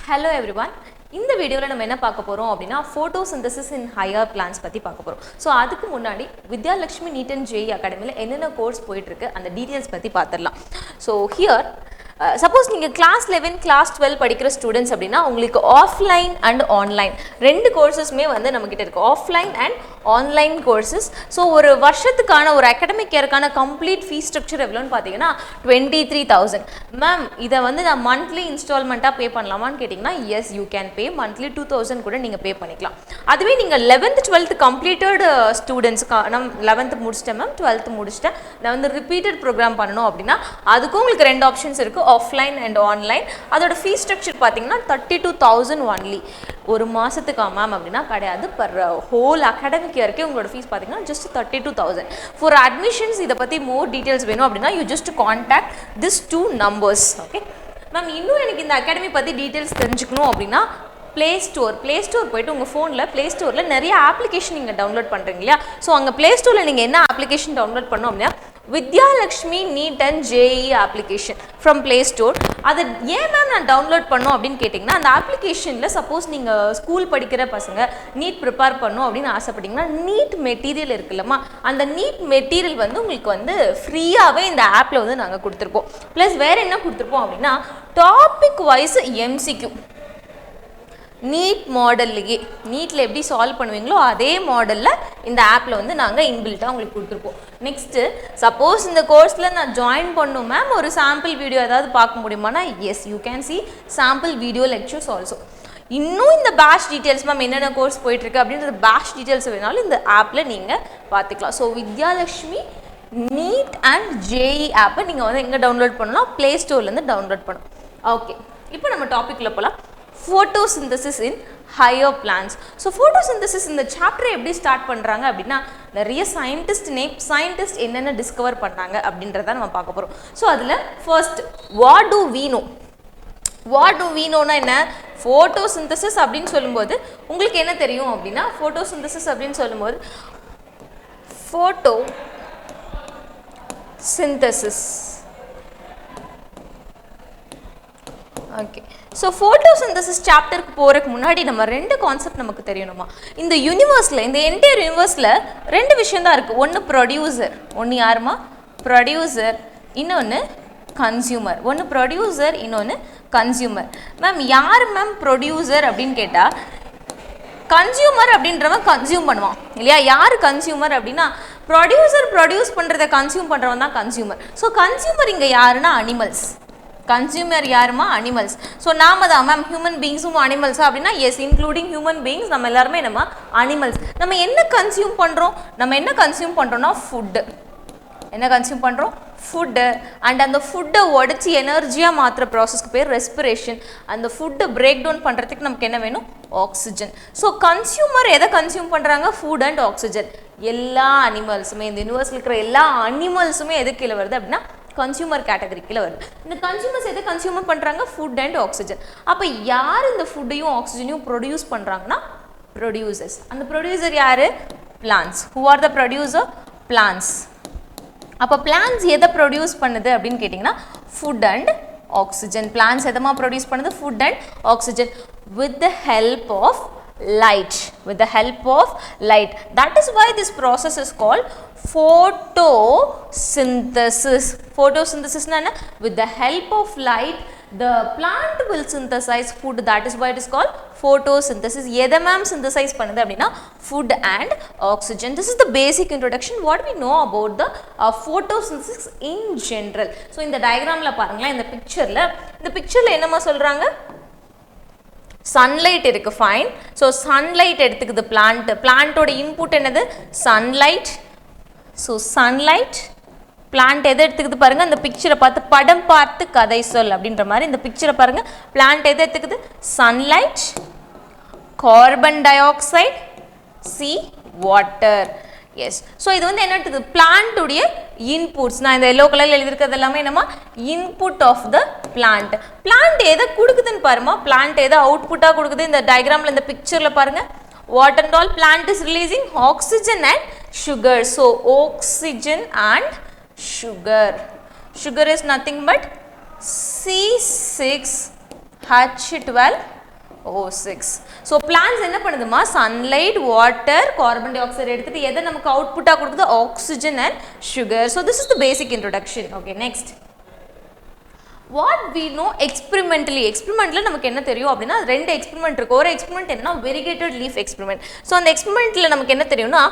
Hello everyone. இந்த வீடியோல நம்ம என்ன பார்க்க போறோம் அப்படினா photosynthesis in higher plants பத்தி பார்க்க போறோம். சோ அதுக்கு முன்னாடி வித்யாலட்சுமி நீட் அண்ட் ஜேஇ அகாடமில என்னென்ன கோர்ஸ் போயிட்டு இருக்கு அந்த டீடைல்ஸ் பத்தி பார்த்திடலாம். சோ ஹியர் சப்போஸ் நீங்கள் கிளாஸ் 11 கிளாஸ் 12 படிக்கிற ஸ்டூடெண்ட்ஸ் அப்படின்னா உங்களுக்கு ஆஃப்லைன் அண்ட் ஆன்லைன் ரெண்டு கோர்சஸ்மே வந்து நம்மக்கிட்ட இருக்குது. Offline and online courses. So ஒரு வருஷத்துக்கான ஒரு அகாடமிக் இயருக்கான கம்ப்ளீட் ஃபீஸ் ஸ்ட்ரக்சர் எவ்வளோன்னு பார்த்தீங்கன்னா 23,000. மேம் இதை வந்து நான் மந்த்லி இன்ஸ்டால்மெண்ட்டாக பே பண்ணலாமான்னு கேட்டிங்கன்னா yes you can pay. Monthly 2,000 கூட நீங்கள் பே பண்ணிக்கலாம். அதுவே நீங்கள் 11th 12th கம்ப்ளீட்டட் ஸ்டூடெண்ட்ஸ்க்கு நான் 11th முடிச்சிட்டேன் மேம் 12th முடிச்சிட்டேன் நான் வந்து ரிப்பீட்டட் ப்ரோக்ராம் பண்ணணும் அப்படின்னா அதுக்கும் உங்களுக்கு ரெண்டு ஆப்ஷன்ஸ் இருக்குது, ஆஃப்லைன் அண்ட் ஆன்லைன். அதோட ஃபீஸ் ஸ்ட்ரக்சர் பார்த்தீங்கன்னா 32,000 ஒன்லி. ஒரு மாதத்துக்கு மேம் அப்படின்னா கிடையாது, பர் ஹோல் அகாடமிக் இயர்க்கே உங்களோட ஃபீஸ் பார்த்தீங்கன்னா ஜஸ்ட் 32,000. ஃபார் அட்மிஷன்ஸ் இதை பற்றி மோர் டீட்டெயில்ஸ் வேணும் அப்படின்னா you just contact this 2 numbers. Okay ma'am, இன்னும் எனக்கு இந்த அகாடமி பற்றி டீட்டெயில்ஸ் தெரிஞ்சுக்கணும் அப்படின்னா ப்ளே ஸ்டோர் போய்ட்டு உங்கள் ஃபோனில் ப்ளே ஸ்டோரில் நிறைய அப்ளிகேஷன் நீங்கள் டவுன்லோட் பண்ணுறீங்க இல்லையா? ஸோ அங்கே ப்ளே ஸ்டோரில் நீங்கள் என்ன அப்ளிகேஷன் டவுன்லோட் பண்ணோம் அப்படின்னா Vidyalakshmi NEET and JEE application from Play Store. அது ஏன் மேம் நான் டவுன்லோட் பண்ணோம் அப்படின்னு கேட்டிங்கன்னா அந்த அப்ளிகேஷனில் சப்போஸ் நீங்கள் ஸ்கூல் படிக்கிற பசங்க நீட் ப்ரிப்பேர் பண்ணணும் அப்படின்னு ஆசைப்பட்டீங்கன்னா நீட் மெட்டீரியல் இருக்குல்லம்மா, அந்த நீட் மெட்டீரியல் வந்து உங்களுக்கு வந்து ஃப்ரீயாகவே இந்த ஆப்பில் வந்து நாங்கள் கொடுத்துருப்போம். ப்ளஸ் வேறு என்ன கொடுத்துருப்போம் அப்படின்னா டாபிக் வைஸ் எம்சிக்யூ நீட் மாடல்லையே நீட்டில் எப்படி சால்வ் பண்ணுவீங்களோ அதே மாடலில் இந்த ஆப்பில் வந்து நாங்கள் இன்பில்ட்டாக உங்களுக்கு கொடுத்துருப்போம். நெக்ஸ்ட்டு சப்போஸ் இந்த கோர்ஸில் நான் ஜாயின் பண்ணும் மேம் ஒரு சாம்பிள் வீடியோ ஏதாவது பார்க்க முடியுமானா yes you can see sample video lectures also. இன்னும் இந்த பேட்ச் டீட்டெயில்ஸ் மேம் என்னென்ன கோர்ஸ் போயிட்டுருக்கு அப்படின்றது பேட்ச் டீட்டெயில்ஸ் வேணாலும் இந்த ஆப்பில் நீங்கள் பார்த்துக்கலாம். So Vidyalakshmi NEET and JEE ஆப்பை நீங்கள் வந்து எங்கே டவுன்லோட் பண்ணலாம்? ப்ளே ஸ்டோர்லேருந்து டவுன்லோட் பண்ணணும். ஓகே, இப்போ நம்ம டாப்பிக்கில் போகலாம். photosynthesis in higher plants. So photosynthesis இந்த சாப்டரை எப்படி ஸ்டார்ட் பண்ணுறாங்க அப்படின்னா நிறைய சயின்டிஸ்ட் என்னென்ன டிஸ்கவர் பண்ணாங்க அப்படின்றத நம்ம பார்க்க போகிறோம். ஸோ அதில் ஃபர்ஸ்ட் வாட் டு வீ நோனா என்ன? photosynthesis அப்படின்னு சொல்லும்போது உங்களுக்கு என்ன தெரியும் அப்படின்னா photosynthesis அப்படின்னு சொல்லும்போது photosynthesis. ஓகே, ஸோ ஃபோட்டோசிந்தசிஸ் சாப்டருக்கு போகிறதுக்கு முன்னாடி நம்ம ரெண்டு கான்செப்ட் நமக்கு தெரியணுமா? இந்த யூனிவர்ஸில் இந்த என்டையர் யூனிவர்ஸில் ரெண்டு விஷயம் தான் இருக்குது. ஒன்று ப்ரொடியூசர், ஒன்று யாருமா? ப்ரொடியூசர், இன்னொன்று கன்சியூமர். ஒன்று ப்ரொடியூசர், இன்னொன்று கன்சியூமர். மேம் யார் மேம் ப்ரொடியூசர் அப்படின்னு கேட்டால் கன்சியூமர் அப்படின்றவன் கன்சியூம் பண்ணுவான் இல்லையா? யார் கன்சியூமர் அப்படின்னா ப்ரொடியூஸ் பண்ணுறதை கன்சியூம் பண்ணுறவன் தான் கன்சியூமர். ஸோ கன்சியூமர் இங்கே யாருன்னா அனிமல்ஸ். கன்சியூமர் யாருமா? அனிமல்ஸ். ஸோ நாம தான் மேம் ஹியூமன் பீங்ஸும் அனிமல்ஸா அப்படின்னா எஸ் இன்க்ளூடிங் ஹியூமன் பீங்ஸ் நம்ம எல்லாருமே நம்ம அனிமல்ஸ். நம்ம என்ன கன்சியூம் பண்ணுறோம்னா ஃபுட்டு. என்ன கன்சியூம் பண்ணுறோம்? ஃபுட்டு. அண்ட் அந்த ஃபுட்டை உடச்சி எனர்ஜியாக மாற்றுற ப்ராசஸ்க்கு பேர் ரெஸ்பிரேஷன். அந்த ஃபுட்டை பிரேக் டவுன் பண்ணுறதுக்கு நமக்கு என்ன வேணும்? ஆக்சிஜன். ஸோ கன்சியூமர் எதை கன்சியூம் பண்ணுறாங்க? Food and oxygen. எல்லா அனிமல்ஸுமே இந்த யூனிவர்ஸில் இருக்கிற எல்லா அனிமல்ஸுமே எது கீழே வருது அப்படின்னா கன்சியூமர் கேட்டகரிக்கில் வருது. இந்த கன்சியூமர்ஸ் எதை கன்சியூமர் பண்ணுறாங்க? Food and oxygen. அப்போ யார் இந்த ஃபுட்டையும் ஆக்சிஜனையும் ப்ரொடியூஸ் பண்ணுறாங்கன்னா ப்ரொடியூசர்ஸ். அந்த ப்ரொடியூசர் யார்? Plants. Who are the producer? Plants. அப்போ பிளான்ஸ் எதை ப்ரொடியூஸ் பண்ணுது அப்படின்னு கேட்டிங்கன்னா ஃபுட் அண்ட் ஆக்சிஜன். பிளான்ஸ் எதமா ப்ரொடியூஸ் பண்ணுது? Food and oxygen with the help of light. That is why this process is called photosynthesis. Photosynthesis na with the help of light the plant will synthesize food. That is why it is called photosynthesis. எதை ma'am synthesize பண்ணுது அப்படின்னா food and oxygen. This is the basic introduction. What we know about the photosynthesis in general. So இந்த diagramல பாருங்களேன், இந்த pictureல என்னமா சொல்றாங்க? Sunlight இருக்கு, fine. So sunlight எடுத்துக்குது பிளான்ட்டோட இன்புட் என்னது? சன்லைட். ஸோ சன்லைட் பிளான்ட் எதை எடுத்துக்குது பாருங்க, இந்த பிக்சரை பார்த்து படம் பார்த்து கதை சொல் அப்படின்ற மாதிரி இந்த பிக்சரை பாருங்க. பிளான்ட் எதை எடுத்துக்குது? சன்லைட், கார்பன் டை ஆக்சைடு, சி வாட்டர். எஸ், ஸோ இது வந்து என்ன எடுத்துக்குது? பிளான்ட்டுடைய இன்புட்ஸ். நான் இந்த எல்லோ கலரில் எழுதியிருக்கிறது எல்லாமே என்னமா? Input of the plant. Plant எதை கொடுக்குதுன்னு பாருமா, பிளான்ட் எதை அவுட்புட்டாக கொடுக்குது? இந்த டயக்ராமில் இந்த பிக்சரில் பாருங்க. What and all plant is releasing? Oxygen and sugar. So oxygen and sugar. Sugar is nothing but C6H12 O6. So plants என்ன பண்ணுதுமா, sunlight, water, carbon dioxide எடுத்துட்டு எதை நமக்கு அவுட்புட்டாக கொடுக்குது, oxygen and sugar. So this is the basic introduction. Okay, next what we know experimentally. எக்ஸ்பெரிமெண்ட்டில் நமக்கு என்ன தெரியும் அப்படின்னா, ரெண்டு எக்ஸ்பெரிமெண்ட் இருக்குது. ஒரு எக்ஸ்பெரிமெண்ட் என்னன்னா வெரிகேட்டட் லீஃப் எக்ஸ்பெரிமெண்ட். ஸோ அந்த எக்ஸ்பெரிமெண்ட்டில் நமக்கு என்ன தெரியும்னா,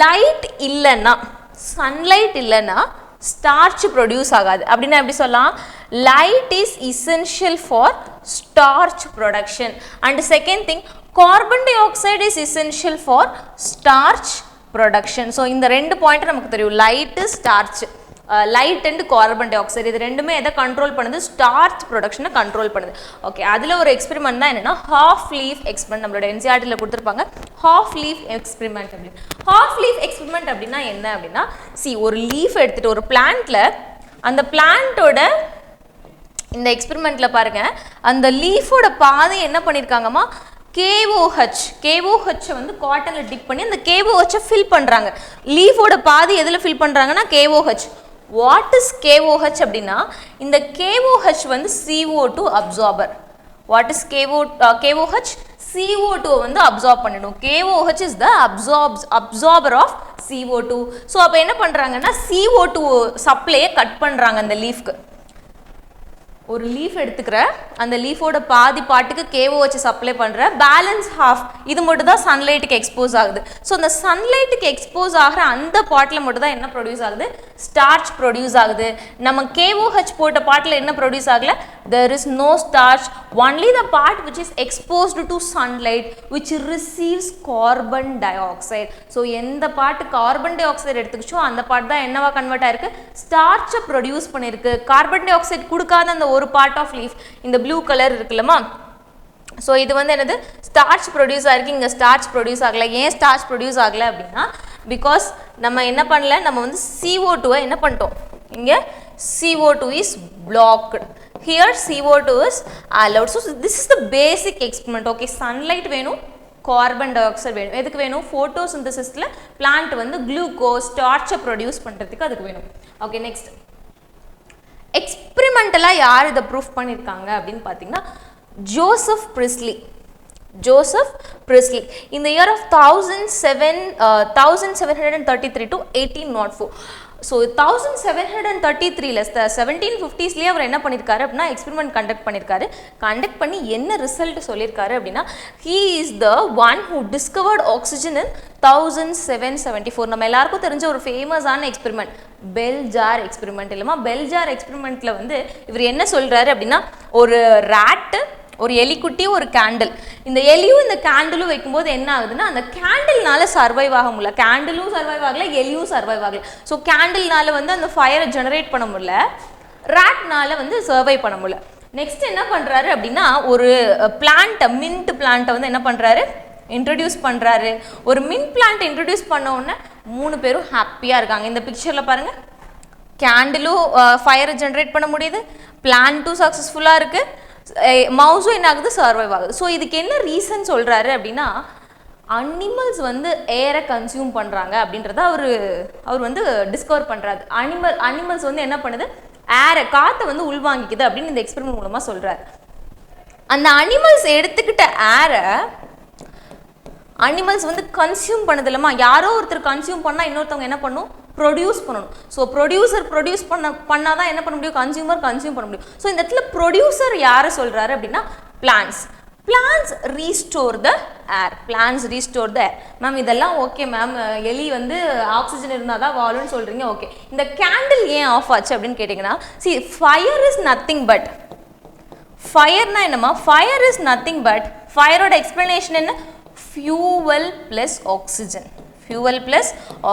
லைட் இல்லைன்னா, சன்லைட் இல்லைன்னா ஸ்டார்ச் ப்ரொடியூஸ் ஆகாது. அப்படின்னா எப்படி சொல்லலாம், light is essential for starch production. And second thing, carbon di oxide is essential for starch production. So இந்த ரெண்டு பாயிண்ட் நமக்கு தெரியும், light, starch. Light and carbon di oxide இது ரெண்டுமே எதை கண்ட்ரோல் பண்ணுது, ஸ்டார்ச் ப்ரொடக்ஷனை கண்ட்ரோல் பண்ணுது. ஓகே, அதில் ஒரு எக்ஸ்பெரிமெண்ட் தான் என்னென்னா ஹாஃப் லீஃப் எக்ஸ்பெரிமெண்ட். நம்மளோட என்சிஆர்டியில் கொடுத்துருப்பாங்க ஹாஃப் லீஃப் எக்ஸ்பெரிமெண்ட் அப்படின்னு. ஹாஃப் லீஃப் எக்ஸ்பெரிமெண்ட் அப்படின்னா என்ன அப்படின்னா, ஒரு லீஃப் எடுத்துகிட்டு ஒரு பிளான்ட்டில், அந்த பிளான்ட்டோட இந்த எக்ஸ்பெரிமெண்ட்டில் பாருங்கள், அந்த லீஃபோட பாதை என்ன பண்ணியிருக்காங்கம்மா, KOH வந்து காட்டனில் டிப் பண்ணி அந்த KOH ஃபில் பண்ணுறாங்க. லீஃபோட பாதி எதில் ஃபில் பண்ணுறாங்கன்னா KOH. வாட் இஸ் KOH அப்படின்னா, இந்த KOH வந்து CO2 absorber. What is KOH? CO2 வந்து அப்சார்ப் பண்ணிடும். KOH is the absorber of CO2. So அப்போ என்ன பண்ணுறாங்கன்னா, CO2 சப்ளையை கட் பண்ணுறாங்க அந்த லீஃப்க்கு. ஒரு லீஃப் எடுத்துக்கிற அந்த லீஃபோட பாதி பாட்டுக்கு KOH சப்ளை பண்ணுற, பேலன்ஸ் ஹாஃப் இது மட்டும் தான் சன்லைட்டுக்கு எக்ஸ்போஸ் ஆகுது. ஸோ அந்த சன்லைட்டுக்கு எக்ஸ்போஸ் ஆகிற அந்த பாட்டில் மட்டும் தான் என்ன ப்ரொடியூஸ் ஆகுது, ஸ்டார்ச் ப்ரொடியூஸ் ஆகுது. நம்ம KOH போட்ட பாட்டில் என்ன ப்ரொடியூஸ் ஆகல, there is no starch, only the part which is exposed to sunlight which receives carbon dioxide. So எந்த பாட்டு கார்பன் டை ஆக்சைடு எடுத்துக்கிச்சோ அந்த பாட்டு தான் என்னவா கன்வெர்ட் ஆயிருக்கு, ஸ்டார்ச்சை ப்ரொடியூஸ் பண்ணியிருக்கு. கார்பன் டை ஆக்சைடு கொடுக்காத அந்த ஒரு பார்ட் ஆஃப் லீஃப், இந்த ப்ளூ கலர் இருக்குல்லம்மா, ஸோ இது வந்து என்னது, ஸ்டார்ச் ப்ரொடியூஸ் ஆகிருக்கு. இங்கே ஸ்டார்ச் ப்ரொடியூஸ் ஆகலை. ஏன் ஸ்டார்ச் ப்ரொடியூஸ் ஆகலை அப்படின்னா, பிகாஸ் நம்ம என்ன பண்ணல, நம்ம வந்து CO2 என்ன பண்ணிட்டோம், இங்கே CO2 is blocked, here CO2 is allowed. So this is the basic experiment. Okay, sunlight வேணும், கார்பன் டை ஆக்சைடு வேணும். எதுக்கு வேணும், ஃபோட்டோசிந்தசிஸில் பிளான்ட் வந்து குளுக்கோஸ், ஸ்டார்ச்சை ப்ரொடியூஸ் பண்ணுறதுக்கு அதுக்கு வேணும். ஓகே, நெக்ஸ்ட் எக்ஸ்பெரிமெண்டலாக யார் இதை ப்ரூஃப் பண்ணியிருக்காங்க அப்படின்னு பார்த்தீங்கன்னா, Joseph Priestley. In the year of 1733 to 1804. So 1733ல 1750ஸ்லேயே அவர் என்ன பண்ணியிருக்காரு அப்படின்னா, எக்ஸ்பெரிமெண்ட் கண்டக்ட் பண்ணியிருக்காரு. கண்டக்ட் பண்ணி என்ன ரிசல்ட் சொல்லியிருக்காரு அப்படின்னா, he is the one who discovered oxygen in 1774. நம்ம எல்லாருக்கும் தெரிஞ்ச ஒரு ஃபேமஸான எக்ஸ்பெரிமெண்ட் பெல் ஜார் எக்ஸ்பெரிமெண்ட் இல்லைமா. பெல் ஜார் எக்ஸ்பெரிமெண்ட்டில் வந்து இவர் என்ன சொல்கிறாரு அப்படின்னா, ஒரு ராட்டு, ஒரு எலிக்குட்டி, ஒரு கேண்டில், இந்த எலியும் இந்த கேண்டிலும் வைக்கும்போது என்ன ஆகுதுன்னா, அந்த கேண்டில்னால சர்வைவ் ஆக முடியல, கேண்டிலும் சர்வைவ் ஆகல, எலியும் சர்வைவ் ஆகல. ஸோ கேண்டில்னால வந்து அந்த ஃபயரை ஜெனரேட் பண்ண முடியல, ராட்னால வந்து சர்வை பண்ண முடியல. நெக்ஸ்ட் என்ன பண்ணுறாரு அப்படின்னா, ஒரு பிளான்ட்டை, மின்ட் பிளான்ட்டை வந்து என்ன பண்ணுறாரு, இன்ட்ரடியூஸ் பண்ணுறாரு. ஒரு மின்ட் பிளான்ட்டை இன்ட்ரடியூஸ் பண்ண உடனே 3 பேரும் ஹாப்பியாக இருக்காங்க. இந்த பிக்சரில் பாருங்கள், கேண்டிலும் ஃபயரை ஜெனரேட் பண்ண முடியுது, பிளான்ட்டும் சக்ஸஸ்ஃபுல்லாக இருக்குது, மவுஸும் என்ன ஆகுது, சர்வைவ் ஆகுது. ஸோ இதுக்கு என்ன ரீசன் சொல்கிறாரு அப்படின்னா, அனிமல்ஸ் வந்து ஏரை கன்சியூம் பண்ணுறாங்க அப்படின்றத அவர் வந்து டிஸ்கவர் பண்ணுறாரு. அனிமல்ஸ் வந்து என்ன பண்ணுது, ஏரை, காற்றை வந்து உள்வாங்கிக்குது அப்படின்னு இந்த எக்ஸ்பெரிமெண்ட் மூலமாக சொல்கிறார். அந்த அனிமல்ஸ் எடுத்துக்கிட்ட ஏரை அனிமல்ஸ் வந்து கன்சியூம் பண்ணது இல்லைம்மா, யாரோ ஒருத்தர் கன்சியூம் பண்ணால் இன்னொருத்தவங்க என்ன பண்ணும், ப்ரொடியூஸ் பண்ணணும். ஸோ ப்ரொடியூசர் ப்ரொடியூஸ் பண்ணால் தான் என்ன பண்ண முடியும், கன்சியூமர் கன்சியூம் பண்ண முடியும். ஸோ இந்த இடத்துல ப்ரொடியூசர் யாரை சொல்கிறாரு அப்படின்னா, பிளான்ஸ் ரீஸ்டோர் த ஏர். ரீஸ்டோர் த ஏர். மேம் இதெல்லாம் ஓகே மேம், எலி வந்து ஆக்சிஜன் இருந்தால் தான் வாழும்னு சொல்கிறீங்க, ஓகே. இந்த கேண்டில் ஏன் ஆஃப் ஆச்சு அப்படின்னு கேட்டிங்கன்னா, ஃபயர் இஸ் நத்திங் பட், ஃபயர்னா என்னம்மா, ஃபயர் இஸ் நத்திங் பட், ஃபயரோட எக்ஸ்பிளனேஷன் என்ன, fuel plus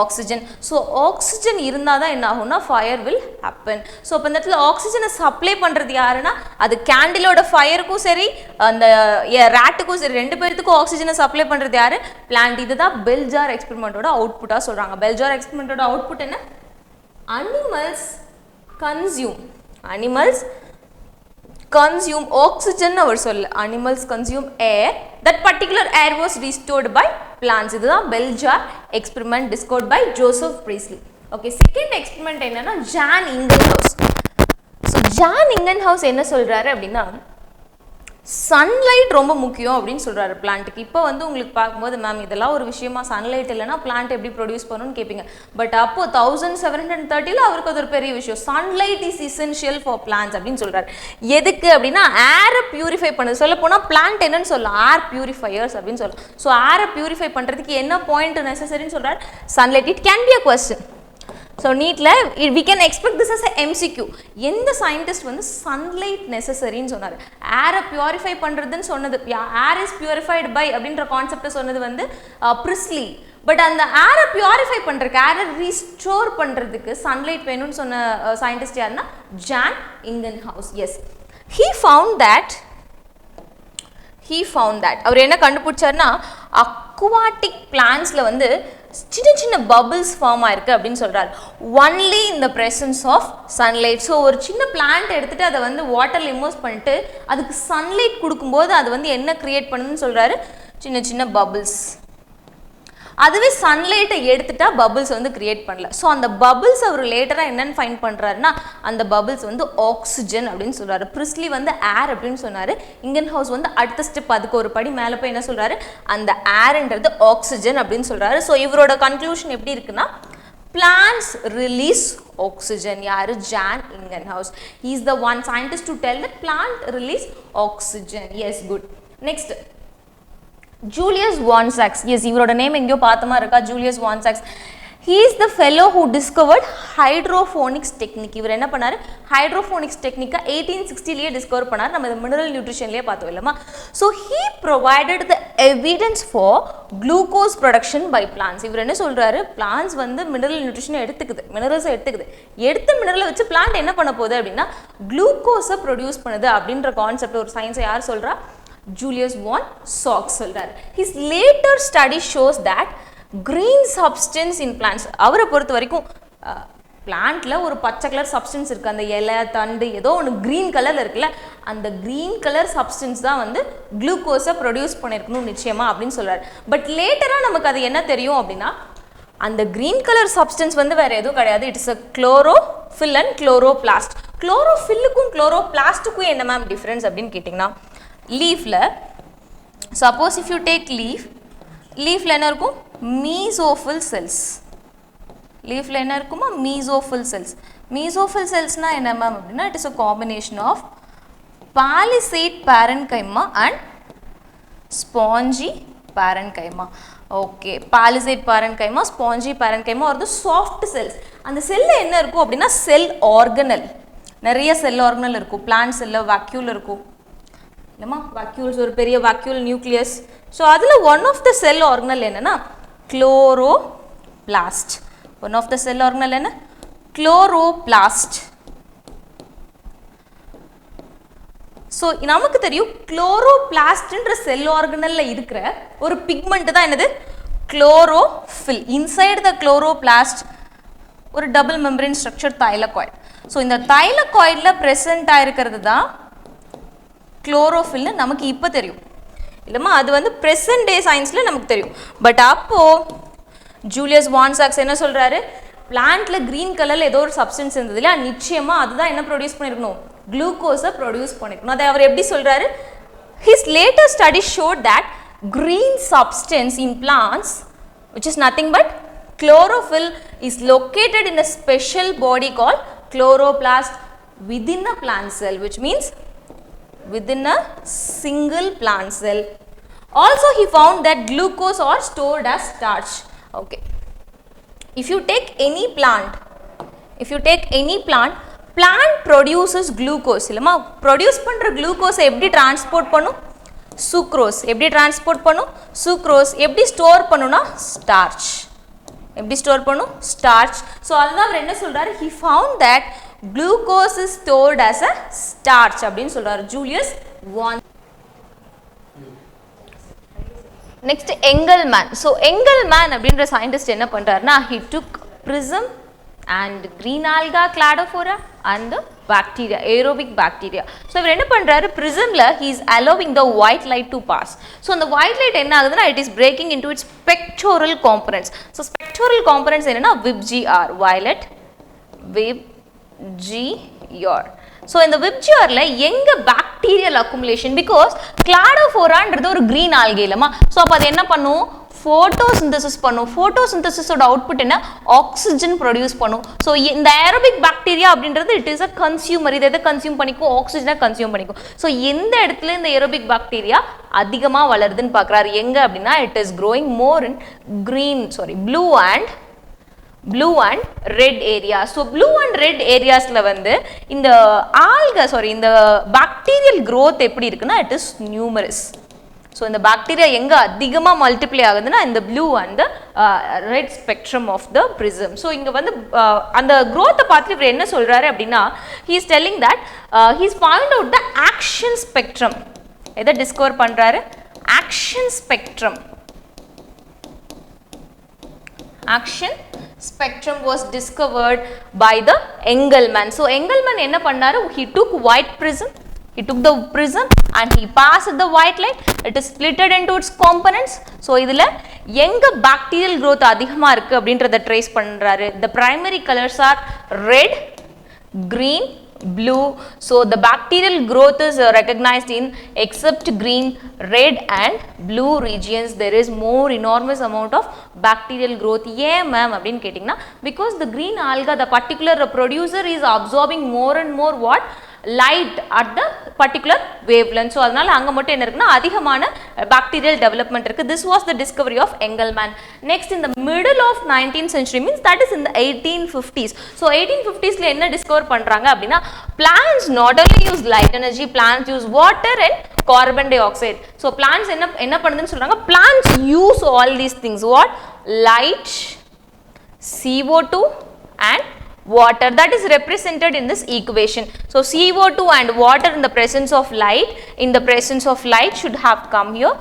oxygen. So oxygen இருந்தால் தான் என்ன ஆகும்னா, ஃபயர் வில் ஹேப்பன். ஸோ இப்போ இந்த இடத்துல ஆக்சிஜனை சப்ளை பண்ணுறது யாருன்னா, அது கேண்டிலோட ஃபயருக்கும் சரி, அந்த ராட்டுக்கும் சரி, 2 பேர்த்துக்கும் ஆக்சிஜனை சப்ளை பண்ணுறது யாரு, பிளான்ட். இதுதான் பெல் ஜார் எக்ஸ்பெரிமெண்ட்டோட அவுட்புட்டாக சொல்கிறாங்க. பெல் ஜார் எக்ஸ்பெரிமெண்ட்டோட அவுட்புட் என்ன, அனிமல்ஸ் consume oxygen அவர் சொல்ல, animals consume air, that particular air was restored by plants. இதுதான் bell jar experiment discovered by Joseph Priestley. Okay, second experiment என்னன்னா, John Ingenhousz. So John Ingenhousz என்ன சொல்றாரு அப்படின்னா, sunlight ரொம்ப முக்கியம் அப்படின்னு சொல்கிறாரு பிளான்ட்டுக்கு. இப்போ வந்து உங்களுக்கு பார்க்கும்போது மேம் இதெல்லாம் ஒரு விஷயமா, சன்லைட் இல்லைனா பிளான்ட் எப்படி ப்ரொடியூஸ் பண்ணணும்னு கேட்பீங்க. பட் அப்போ 1730 அவருக்கு அது ஒரு பெரிய விஷயம். Sunlight is essential for plants அப்படின்னு சொல்கிறாரு. எதுக்கு அப்படின்னா ஏரை பியூரிஃபை பண்ணுது. சொல்ல போனால் பிளான்ட் என்னன்னு சொல்லலாம், ஏர் பியூரிஃபையர்ஸ் அப்படின்னு சொல்லலாம். ஸோ ஏரை பியூரிஃபை பண்ணுறதுக்கு என்ன பாயிண்ட் நெசசரின்னு சொல்கிறார், sunlight. It can be a question. So நீட்டில் we can expect this as a MCQ. எந்த சயின்டிஸ்ட் வந்து சன்லைட் நெசசரின்னு சொன்னார், ஏரை பியூரிஃபை பண்ணுறதுன்னு சொன்னது, ஏர் இஸ் பியூரிஃபைடு பை அப்படின்ற கான்செப்டை சொன்னது வந்து பிரிஸ்லி. பட் அந்த ஏரை பியூரிஃபை பண்ணுறதுக்கு, ஏரை ரீஸ்டோர் பண்ணுறதுக்கு சன்லைட் வேணும்னு சொன்ன சயின்டிஸ்ட் யாருன்னா John Ingenhousz. Yes, he found that அவர் என்ன கண்டுபிடிச்சார்னா அக்வாட்டிக் பிளான்ட்ஸில் வந்து சின்ன சின்ன பபிள்ஸ் ஃபார்ம் ஆயிருக்கு அப்படின்னு சொல்கிறார். Only in the presence of sunlight. So ஒரு சின்ன பிளான்ட் எடுத்துகிட்டு அதை வந்து வாட்டரில் இமர்ஸ் பண்ணிட்டு அதுக்கு சன்லைட் கொடுக்கும்போது அது வந்து என்ன க்ரியேட் பண்ணுதுன்னு சொல்கிறாரு, சின்ன சின்ன பபிள்ஸ். அதுவே சன்லைட்டை எடுத்துட்டா பபிள்ஸ் வந்து கிரியேட் பண்ணல. ஸோ அந்த பபிள்ஸ் அவர் லேட்டராக என்னென்னு ஃபைண்ட் பண்ணுறாருன்னா அந்த பபிள்ஸ் வந்து ஆக்சிஜன் அப்படின்னு சொல்கிறாரு. பிரிஸ்லி வந்து ஏர் அப்படின்னு சொன்னார். இங்கன்ஹவுஸ் வந்து அடுத்த ஸ்டெப் அதுக்கு ஒரு படி மேலே போய் என்ன சொல்கிறாரு, அந்த ஏர்ன்றது ஆக்சிஜன் அப்படின்னு சொல்கிறாரு. ஸோ இவரோட கன்க்ளூஷன் எப்படி இருக்குன்னா plants release oxygen. யாரு, John இங்கன்ஹவுஸ். he is the one scientist to tell that plant release oxygen. yes, good. next, Julius von Sachs. yes, இவரோட நேம் எங்கேயோ பார்த்தமா இருக்கா, Julius van socks. he is the fellow who discovered hydroponics technique. இவர் என்ன பண்ணாரு, hydroponics technique 1860லேயே discover பண்ணார். நம்ம mineral நியூட்ரிஷன்லேயே பார்த்தோம் இல்லைமா. So he provided the evidence for glucose production by plants. இவர் என்ன சொல்றாரு, பிளான்ஸ் வந்து மினரல் நியூட்ரிஷனை எடுத்துக்குது, மினரல்ஸை எடுத்துக்குது. எடுத்த மினரலை வச்சு பிளான்ட் என்ன பண்ண போகுது அப்படின்னா குளுக்கோஸை ப்ரொடியூஸ் பண்ணுது அப்படின்ற கான்செப்ட் ஒரு சயின்ஸை யார் சொல்றா, ஜூலியஸ் வான் சாக்ஸ் சொல்றாரு. his later study shows that green substance in plants, அவரை பொறுத்த வரைக்கும் பிளான்ட்ல ஒரு பச்சை கலர் சப்ஸ்டன்ஸ் இருக்கு, அந்த இலை தண்டு ஏதோ ஒன்று கிரீன் கலர்ல இருக்குல்ல, அந்த கிரீன் கலர் சப்ஸ்டன்ஸ் தான் வந்து குளுக்கோஸை ப்ரொடியூஸ் பண்ணியிருக்கணும் நிச்சயமா அப்படின்னு சொல்றாரு. பட் லேட்டரா நமக்கு அது என்ன தெரியும் அப்படின்னா அந்த கிரீன் கலர் சப்ஸ்டன்ஸ் வந்து வேற எதுவும் கிடையாது, it's a chlorophyll and chloroplast. குளோரோஃபில்லுக்கும் குளோரோபிளாஸ்டுக்கும் என்ன மேம் டிஃபரன்ஸ் அப்படின்னு கேட்டிங்கன்னா, லீஃப்ல சப்போஸ் இஃப் யூ டேக் லீஃப்ல என்ன இருக்கும், மீசோஃபில் செல்ஸ். லீஃப்ல என்ன இருக்குமா, மீசோஃபில் செல்ஸ். மீசோஃபில் செல்ஸ்னா என்ன மேம் அப்படின்னா it is a combination of palisade parenchyma and spongy parenchyma. Okay, palisade parenchyma, spongy parenchyma ஒரு சாஃப்ட் செல்ஸ். அந்த செல்ல என்ன இருக்கும் அப்படின்னா செல் ஆர்கனல், நிறைய செல் ஆர்கனல் இருக்கும். பிளான்ட் செல்ல வாக்யூல் இருக்கும் இல்லைம்மா, வாக்யூல்ஸ் ஒரு பெரிய வாக்யூல் நியூக்ளியஸ். ஸோ அதில் one of the cell organelle என்னன்னா chloroplast. One of the cell organelle என்ன, குளோரோபிளாஸ்ட். ஸோ நமக்கு தெரியும் குளோரோபிளாஸ்ட்ன்ற செல் ஆர்கனல்ல இருக்கிற ஒரு பிக்மெண்ட் தான் என்னது, குளோரோஃபில். இன்சைட் த குளோரோபிளாஸ்ட் ஒரு double membrane structure thylakoid. So இந்த தைலகாய்டில் ப்ரெசென்ட் ஆயிருக்கிறது தான் குளோரோஃபில்னு நமக்கு இப்போ தெரியும் இல்லைம்மா. அது வந்து ப்ரெசன்ட் டே சயின்ஸில் நமக்கு தெரியும். பட் அப்போது ஜூலியஸ் வான் சாக்ஸ் என்ன சொல்கிறாரு, பிளான்ட்ல கிரீன் கலரில் ஏதோ ஒரு சப்ஸ்டன்ஸ் இருந்தது இல்லையா, நிச்சயமாக அதுதான் என்ன ப்ரொடியூஸ் பண்ணியிருக்கணும், குளுக்கோஸை ப்ரொடியூஸ் பண்ணியிருக்கணும். அதை அவர் எப்படி சொல்கிறாரு, his later study showed that green substance in plants which is nothing but chlorophyll is located in a special body called chloroplast within a plant cell, which means within a single plant cell. Also he found that glucose are stored as starch. Okay, if you take any plant plant produces glucose இல்லமா, produce பண்ற glucose எப்படி transport பண்ணும், sucrose. எப்படி transport பண்ணும், sucrose. எப்படி store பண்ணுனா starch. எப்படி store பண்ணும், ஸ்டார்ச். ஸோ அதுதான் அவர் என்ன சொல்றாரு, he found that glucose is stored as a starch அப்படின்னு சொல்றாரு ஜூலியஸ் வான். நெக்ஸ்ட் எங்கல்மேன். ஸோ எங்கல்மேன் அப்படின்ற சயின்டிஸ்ட் என்ன பண்றாருன்னா he took prism and green alga cladophora and the bacteria, aerobic bacteria. So இவர் என்ன பண்றாரு, prismல he is allowing the white light to pass. So அந்த white light என்ன ஆகுதுன்னா it is breaking into its pectoral components. So pectoral components என்னன்னா VIBGR, violet, VIBGR. So இந்த விப்ஜிஆர்ல எங்க bacterial accumulation, because கிளாடோஃபோரான்றது ஒரு கிரீன் ஆல்கே இல்லமா, ஸோ அப்போ அது என்ன பண்ணும், photosynthesis பண்ணும். photosynthesisோட அவுட்புட் என்ன, ஆக்சிஜன் ப்ரொடியூஸ் பண்ணும். ஸோ இந்த ஏரோபிக் பாக்டீரியா அப்படின்றது இட் இஸ் அ கன்சியூமர். இதை எதை கன்சியூம் பண்ணிக்கும், ஆக்சிஜனை கன்சியூம் பண்ணிக்கும். ஸோ எந்த இடத்துல இந்த ஏரோபிக் பாக்டீரியா அதிகமாக வளருதுன்னு பார்க்குறாரு, எங்க அப்படின்னா it is growing more in blue and red area. So blue and red ஏரியாஸில் வந்து இந்த இந்த பாக்டீரியல் growth எப்படி இருக்குன்னா இட் இஸ் நியூமரஸ். ஸோ இந்த பாக்டீரியா எங்கே அதிகமாக மல்டிப்ளை ஆகுதுன்னா இந்த blue and the red spectrum of the prism. So இங்கே வந்து அந்த க்ரோத்தை பார்த்துட்டு இவர் என்ன சொல்கிறாரு அப்படின்னா, he is telling that he's point out the action spectrum. எதை டிஸ்கவர் பண்ணுறாரு, action spectrum. Action spectrum was discovered by the Engelmann. So Engelmann என்ன பண்ணாரு, he took white prism, he took the prism and he passed the white light, it is splitted into its components. So இதுல எங்க bacterial growth அதிகமா இருக்கு அப்படின்றத trace பண்றாரு. The primary colors are red, green, blue. So the bacterial growth is recognized in except green, red and blue regions. There is more enormous amount of bacterial growth. Yeah ma'am அப்படினு கேட்டிங்கனா, because the green alga, the particular producer is absorbing more and more what, light at the particular wavelength. So அதனால அங்க மட்டும் என்ன இருக்குன்னா அதிகமான bacterial development இருக்கு. This was the discovery of Engelmann. Next, in the middle of 19th century, means that is in the 1850s. So 1850s ல என்ன discover பண்றாங்க அப்படின்னா, plants not only use light energy, plants use water and carbon dioxide. So plants என்ன பண்ணுதுன்னு சொல்றாங்க, plants use all these things, what, light, CO2 and water. That is represented in this equation. So CO2 and water in the presence of light, should have come here.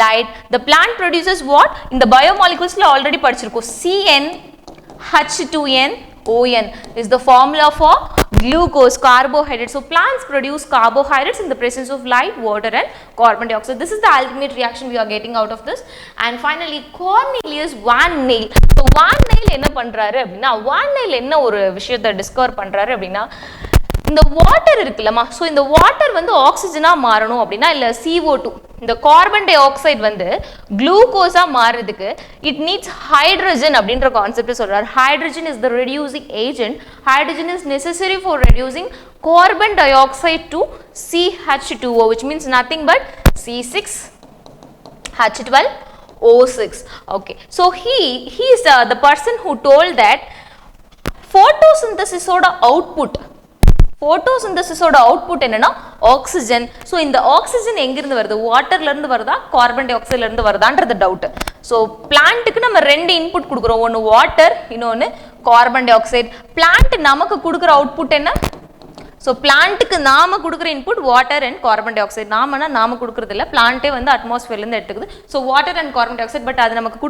Light, the plant produces what, in the biomolecules la already படிச்சிருக்கோம், CnH2n ON is the formula for glucose, carbohydrates. So plants produce carbohydrates in the presence of light, water and carbon dioxide. This is the ultimate reaction we are getting out of this. And finally, Cornelius Van Zyl. So Van Zyl என்ன பண்றாரு அப்படின்னா, Van Zyl என்ன ஒரு விஷயத்தை discover பண்றாரு அப்படின்னா, இந்த water இருக்குல்லமா, so இந்த வாட்டர் வந்து ஆக்சிஜனா மாறணும் அப்படின்னா இல்ல CO2, இந்த கார்பன் டை ஆக்சைடு வந்து குளுக்கோஸா மாறுறதுக்கு இட் நீட்ஸ் ஹைட்ரஜன் அப்படின்ற கான்செப்ட் சொல்றாரு. Hydrogen is the reducing agent. Hydrogen is necessary for reducing carbon dioxide to CH2O, which means nothing but C6H12O6. Okay, so he is the person who told that photosynthesis oda output என்னன்னா oxygen. So இந்த oxygen எங்கிருந்து வருது, வாட்டர்ல இருந்து வருதா, carbon tie ஆக்சைட்ல இருந்து வருதான்றது doubt. So பிளான்ட்டுக்கு நம்ம ரெண்டு இன்புட் கொடுக்குறோம், ஒன்று வாட்டர், இன்னொன்று கார்பன் டை ஆக்சைடு. பிளான்ட் நமக்கு கொடுக்குற அவுட்புட் என்ன, ஸோ பிளான்ட்டுக்கு நாம கொடுக்குற input water and carbon di oxide. நாம கொடுக்குறது இல்லை, பிளான்ட்டே வந்து அட்மாஸ்பியர்லேருந்து எடுத்துக்குது. So water and carbon di oxide, but அது நமக்கு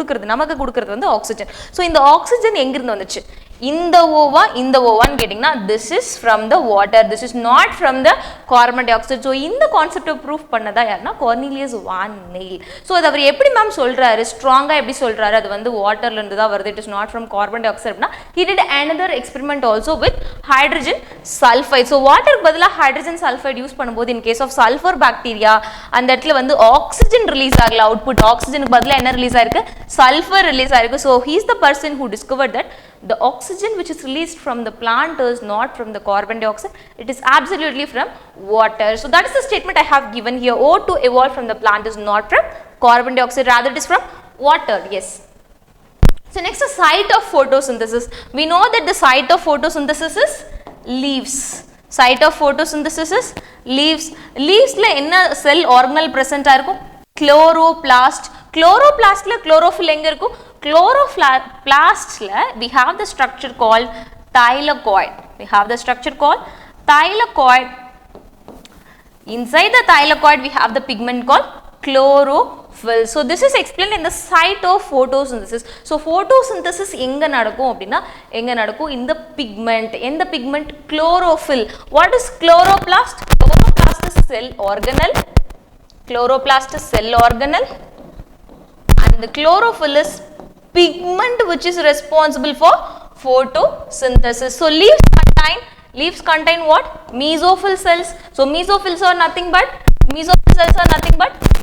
கொடுக்குறது வந்து ஆக்சிஜன். ஸோ இந்த ஆக்சிஜன் எங்கிருந்து வந்துச்சு, இந்த ஓவான்னு கேட்டிங்கன்னா this is from the water, this is not from the carbon dioxide. So இந்த கான்செப்டை ப்ரூஃப் பண்ணதா யாருன்னா Cornelius Van Zyl. ஸோ அது அவர் எப்படி மேம் சொல்றாரு, ஸ்ட்ராங்கா எப்படி சொல்றாரு, அது வந்து வாட்டர்ல இருந்து தான் வருது, it is not from carbon dioxide அப்படின்னா, he did another experiment also with hydrogen sulfide. So வாட்டருக்கு பதிலாக ஹைட்ரஜன் சல்ஃபைட் யூஸ் பண்ணும்போது in case of sulphur bacteria அந்த இடத்துல வந்து ஆக்சிஜன் ரிலீஸ் ஆகல, அவுட்புட் ஆக்சிஜனுக்கு பதிலாக என்ன ரிலீஸ் ஆயிருக்கு, சல்ஃபர் ரிலீஸ் ஆயிருக்கு. So he is the person who discovered that the oxygen which is released from the plant is not from the carbon dioxide, it is absolutely from water. So that is the statement I have given here. O2 evolved from the plant is not from carbon dioxide, rather it is from water. Yes. So next, the site of photosynthesis. We know that the site of photosynthesis is leaves. Site of photosynthesis is leaves. Leaves la enna cell organelle present ah irukum, chloroplast. Chloroplastல chlorophyll எங்க இருக்கும், chloroplastல we have the structure called thylakoid. Inside the thylakoid we have the pigment called chlorophyll. So this is explained in the site of photosynthesis. So photosynthesis எங்க நடக்கும் அப்படின்னா in the pigment. எந்த pigment, chlorophyll. What is chloroplast? Chloroplast is cell organelle. And the chlorophyll is pigment which is responsible for photosynthesis. So leaves contain Leaves contain what? Mesophyll cells. So mesophyll are nothing but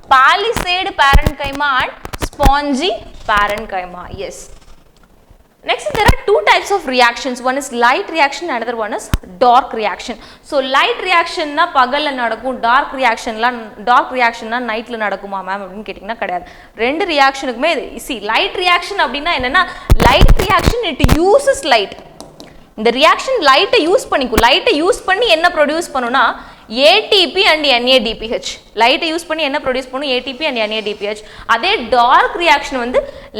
palisade parenchyma and spongy parenchyma. Yes. Next, there are two types of reactions. One is light reaction, another one is dark reaction. So light reaction na pagalla nadakum, dark reaction na night la nadakuma ma'am appdinu kettingna kadiyadhu. Rendu reaction kume see light reaction அப்படினா என்னன்னா light reaction it uses light. இந்த reaction light use பண்ணி என்ன produce பண்ணுனா ATP and NADPH. light use பண்ணி என்ன produce பண்ணும் ATP and NADPH. அதே dark reaction வந்து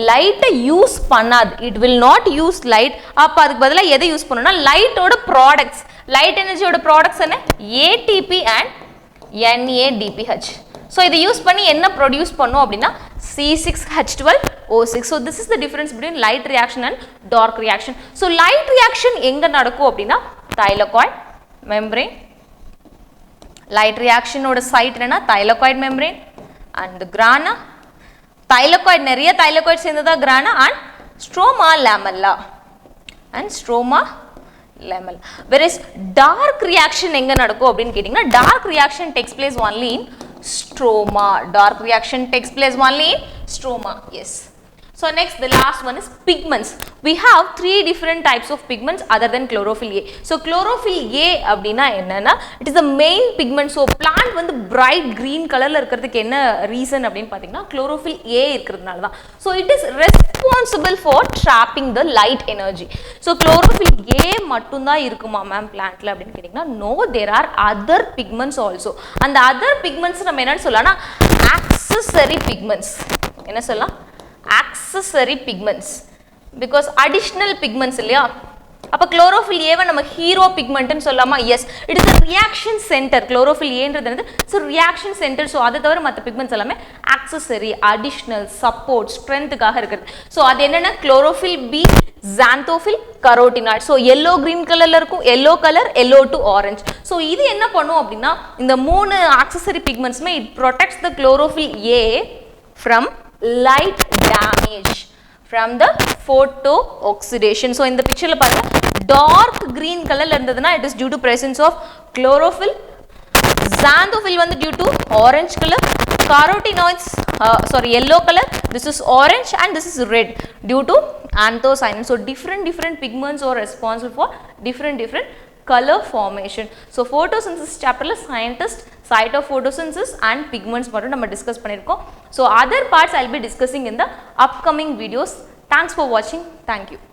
light யூஸ் பண்ணாது. it will not use light. அப்ப அதுக்கு பதிலா எதை யூஸ் பண்ணுனா light ஓட products, light energy ஓட products என்ன ATP and NADPH. so இதை யூஸ் பண்ணி என்ன ப்ரொடியூஸ் பண்ணும் அப்படினா C6H12O6. so this is the difference between light reaction and dark reaction. so light reaction எங்க நடக்கும் அப்படினா thylakoid membrane. light reaction ஓட site என்னன்னா thylakoid membrane and grana. thylakoid நிறைய thylakoid சேர்ந்ததா grana and stroma lamella whereas dark reaction எங்க நடக்கும் அப்படினு கேட்டிங்கனா dark reaction takes place only in stroma. dark reaction takes place only in stroma. yes. so next the last one is pigments. we have three different types of pigments other than chlorophyll A. so chlorophyll A அப்படினா என்னன்னா it is the main pigment. so plant வந்து bright green colorல இருக்கிறதுக்கு என்ன reason அப்படினு பாத்தீங்கன்னா chlorophyll A இருக்குறதுனால தான். so it is responsible for trapping the light energy. so chlorophyll A மட்டும் தான் இருக்குமா மேம் plantல அப்படினு கேட்டிங்கனா no, there are other pigments also. அந்த other pigments நம்ம என்னன்னு சொல்லலாம்னா accessory pigments. என்ன சொல்லலாம் accessory pigments because additional pigments இல்லையா. அப்ப chlorophyll A நம்ம hero pigment ன்னு சொல்லலாமா? yes, it is a reaction center. chlorophyll A ன்றது என்னது? so reaction center. so அது தவிர மத்த pigments எல்லாமே accessory, additional, support, strengthக்காக இருக்குது. so அது என்னன்னா chlorophyll B, xanthophyll, carotenoid. so yellow green colorல இருக்கும், yellow color, yellow to orange. so இது என்ன பண்ணும் அப்படினா இந்த மூணு accessory pigmentsமே it protects the chlorophyll A from light damage from the photo oxidation. so in the picture la paruங்க dark green color la irundaduna it is due to presence of chlorophyll. xanthophyll vandu due to orange color, carotenoids yellow color, this is orange and this is red due to anthocyanin. so different pigments are responsible for different color formation. so photosynthesis chapter la scientist site of photosynthesis and pigments மட்டும் நம்ம discuss பண்ணிருக்கோம். so other parts I'll be discussing in the upcoming videos. thanks for watching. thank you.